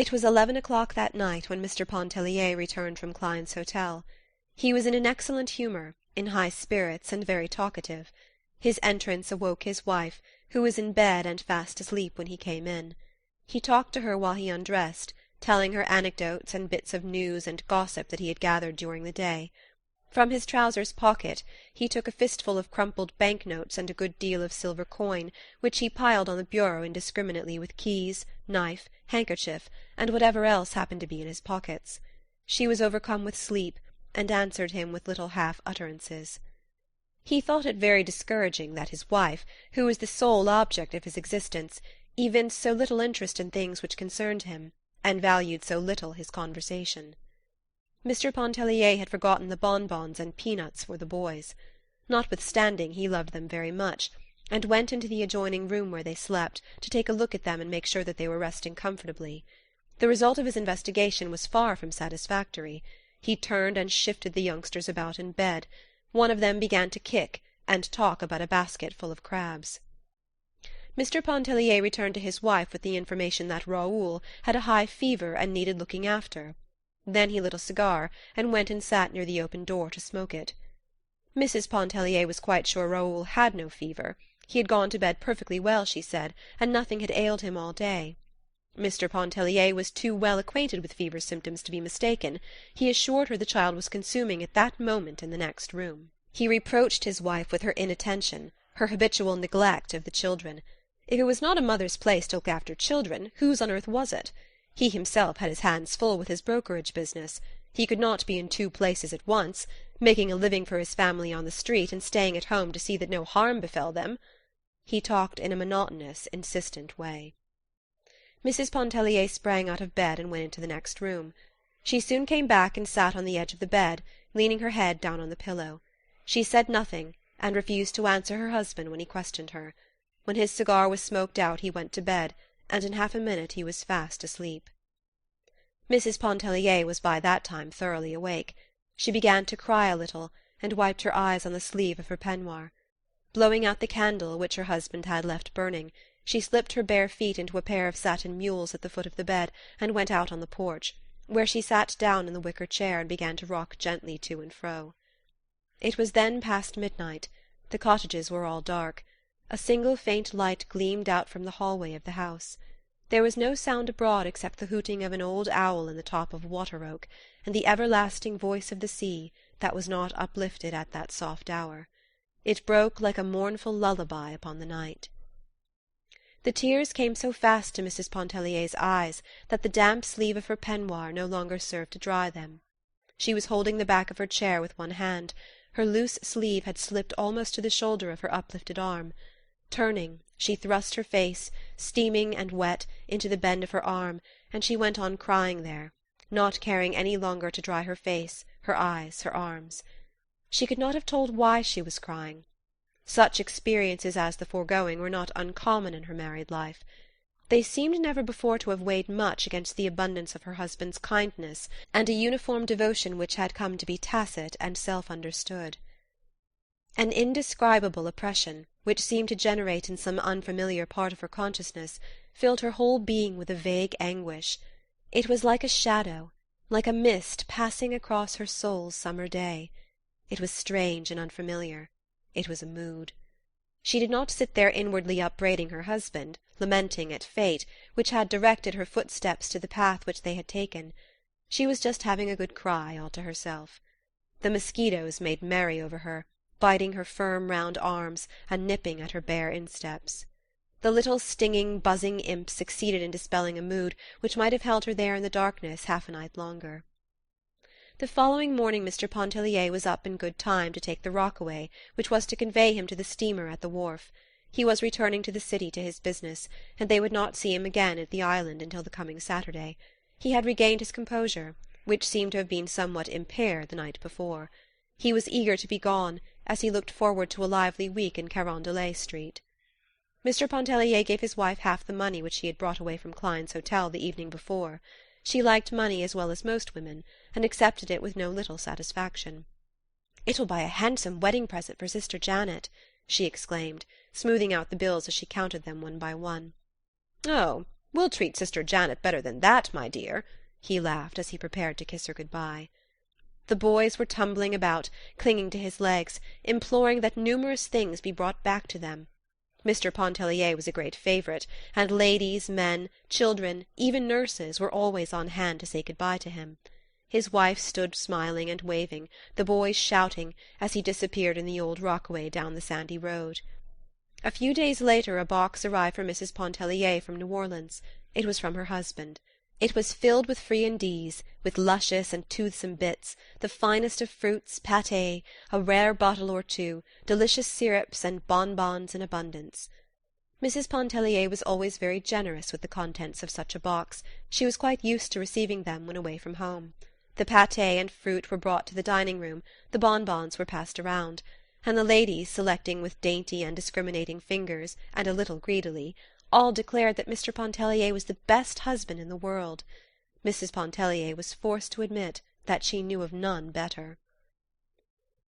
It was 11 o'clock that night when Mr. Pontellier returned from Klein's hotel. He was in an excellent humour, in high spirits, and very talkative. His entrance awoke his wife, who was in bed and fast asleep when he came in. He talked to her while he undressed, telling her anecdotes and bits of news and gossip that he had gathered during the day. From his trousers pocket he took a fistful of crumpled bank-notes and a good deal of silver coin, which he piled on the bureau indiscriminately with keys, knife, handkerchief, and whatever else happened to be in his pockets. She was overcome with sleep, and answered him with little half-utterances. He thought it very discouraging that his wife, who was the sole object of his existence, evinced so little interest in things which concerned him, and valued so little his conversation. Mr. Pontellier had forgotten the bonbons and peanuts for the boys. Notwithstanding, he loved them very much, and went into the adjoining room where they slept, to take a look at them and make sure that they were resting comfortably. The result of his investigation was far from satisfactory. He turned and shifted the youngsters about in bed. One of them began to kick, and talk about a basket full of crabs. Mr. Pontellier returned to his wife with the information that Raoul had a high fever and needed looking after. Then he lit a cigar, and went and sat near the open door to smoke it. Mrs. Pontellier was quite sure Raoul had no fever. He had gone to bed perfectly well, she said, and nothing had ailed him all day. Mr. Pontellier was too well acquainted with fever symptoms to be mistaken. He assured her the child was consuming at that moment in the next room. He reproached his wife with her inattention, her habitual neglect of the children. If it was not a mother's place to look after children, whose on earth was it? He himself had his hands full with his brokerage business. He could not be in two places at once, making a living for his family on the street, and staying at home to see that no harm befell them. He talked in a monotonous, insistent way. Mrs. Pontellier sprang out of bed and went into the next room. She soon came back and sat on the edge of the bed, leaning her head down on the pillow. She said nothing, and refused to answer her husband when he questioned her. When his cigar was smoked out he went to bed, and in half a minute he was fast asleep. Mrs. Pontellier was by that time thoroughly awake. She began to cry a little, and wiped her eyes on the sleeve of her peignoir. Blowing out the candle, which her husband had left burning, she slipped her bare feet into a pair of satin mules at the foot of the bed, and went out on the porch, where she sat down in the wicker chair and began to rock gently to and fro. It was then past midnight. The cottages were all dark. A single faint light gleamed out from the hallway of the house. There was no sound abroad except the hooting of an old owl in the top of Water Oak, and the everlasting voice of the sea, that was not uplifted at that soft hour. It broke like a mournful lullaby upon the night. The tears came so fast to Mrs. Pontellier's eyes that the damp sleeve of her peignoir no longer served to dry them. She was holding the back of her chair with one hand. Her loose sleeve had slipped almost to the shoulder of her uplifted arm. Turning, she thrust her face, steaming and wet, into the bend of her arm, and she went on crying there, not caring any longer to dry her face, her eyes, her arms. She could not have told why she was crying. Such experiences as the foregoing were not uncommon in her married life. They seemed never before to have weighed much against the abundance of her husband's kindness and a uniform devotion which had come to be tacit and self-understood. An indescribable oppression, which seemed to generate in some unfamiliar part of her consciousness, filled her whole being with a vague anguish. It was like a shadow, like a mist passing across her soul's summer day. It was strange and unfamiliar. It was a mood. She did not sit there inwardly upbraiding her husband, lamenting at fate, which had directed her footsteps to the path which they had taken. She was just having a good cry all to herself. The mosquitoes made merry over her, biting her firm round arms and nipping at her bare insteps. The little stinging, buzzing imps succeeded in dispelling a mood which might have held her there in the darkness half a night longer. The following morning Mr. Pontellier was up in good time to take the Rockaway, which was to convey him to the steamer at the wharf. He was returning to the city to his business, and they would not see him again at the island until the coming Saturday. He had regained his composure, which seemed to have been somewhat impaired the night before. He was eager to be gone, as he looked forward to a lively week in Carondelet Street. Mr. Pontellier gave his wife half the money which he had brought away from Klein's hotel the evening before. She liked money as well as most women, and accepted it with no little satisfaction. "It will buy a handsome wedding present for Sister Janet," she exclaimed, smoothing out the bills as she counted them one by one. "Oh, "We'll treat Sister Janet better than that, my dear," he laughed as he prepared to kiss her good-bye. The boys were tumbling about, clinging to his legs, imploring that numerous things be brought back to them. Mr. Pontellier was a great favourite, and ladies, men, children, even nurses, were always on hand to say good-bye to him. His wife stood smiling and waving, the boys shouting, as he disappeared in the old rockaway down the sandy road. A few days later a box arrived for Mrs. Pontellier from New Orleans. It was from her husband. It was filled with friandises, with luscious and toothsome bits, the finest of fruits, pâté, a rare bottle or two, delicious syrups, and bonbons in abundance. Mrs. Pontellier was always very generous with the contents of such a box. She was quite used to receiving them when away from home. The pâté and fruit were brought to the dining-room, the bonbons were passed around, and the ladies, selecting with dainty and discriminating fingers, and a little greedily, all declared that Mr. Pontellier was the best husband in the world. Mrs. Pontellier was forced to admit that she knew of none better.